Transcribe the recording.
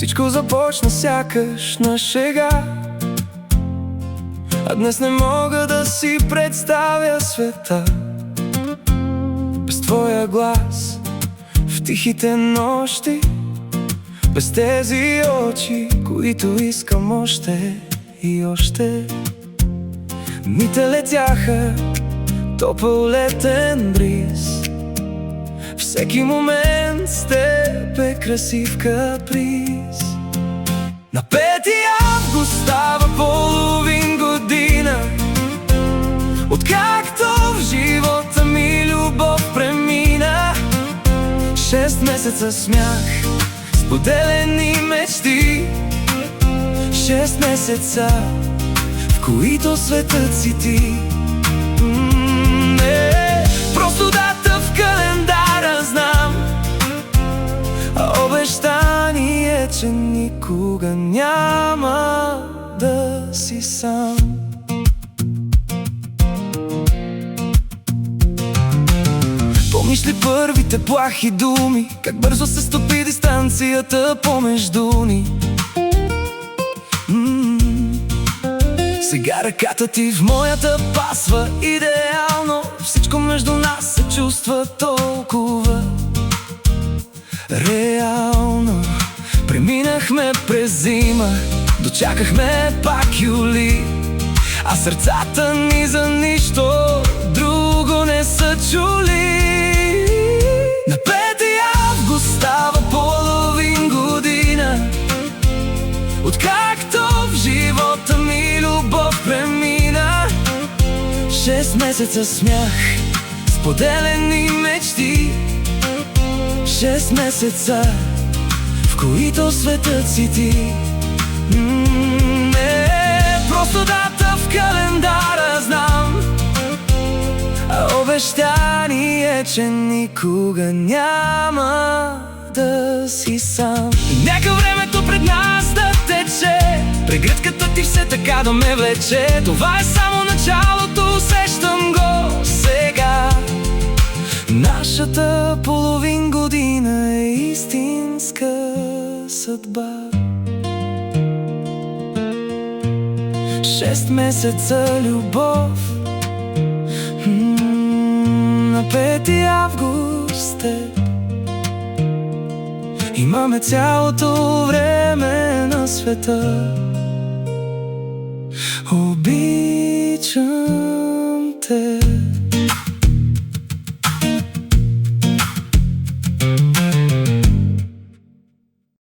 Всичко започна сякаш на шега, а днес не мога да си представя света без твоя глас в тихите нощи, без тези очи, които искам още и още. Дните летяха, топъл летен бриз, всеки момент с теб е красив каприз. На 5 август става половин година, откакто в живота ми любов премина. 6 месеца смях, споделени мечти, 6 месеца, в които светът си ти. Просто дата в календара знам, а обещание, че никога няма да си сам. Помниш ли първите плахи думи, как бързо се стопи дистанцията помежду ни? Сега ръката ти в моята пасва идеално, всичко между нас се чувства толкова реално. Преминахме през зима, дочакахме пак юли, а сърцата ни за нищо друго не са чули. На 5 август става половин година, откакто в живота ми любов премина. 6 месеца смях, споделени мечти, 6 месеца, в които светът си ти. Просто дата в календара знам, а обещание, че никога няма да си сам. Нека времето пред нас да тече, прегръдката ти все така да ме влече. Това е само началото, усещам го сега. Нашата половин година е истинска съдба. 6 месеца любов, на 5 август имаме цялото време на света. Обичам те.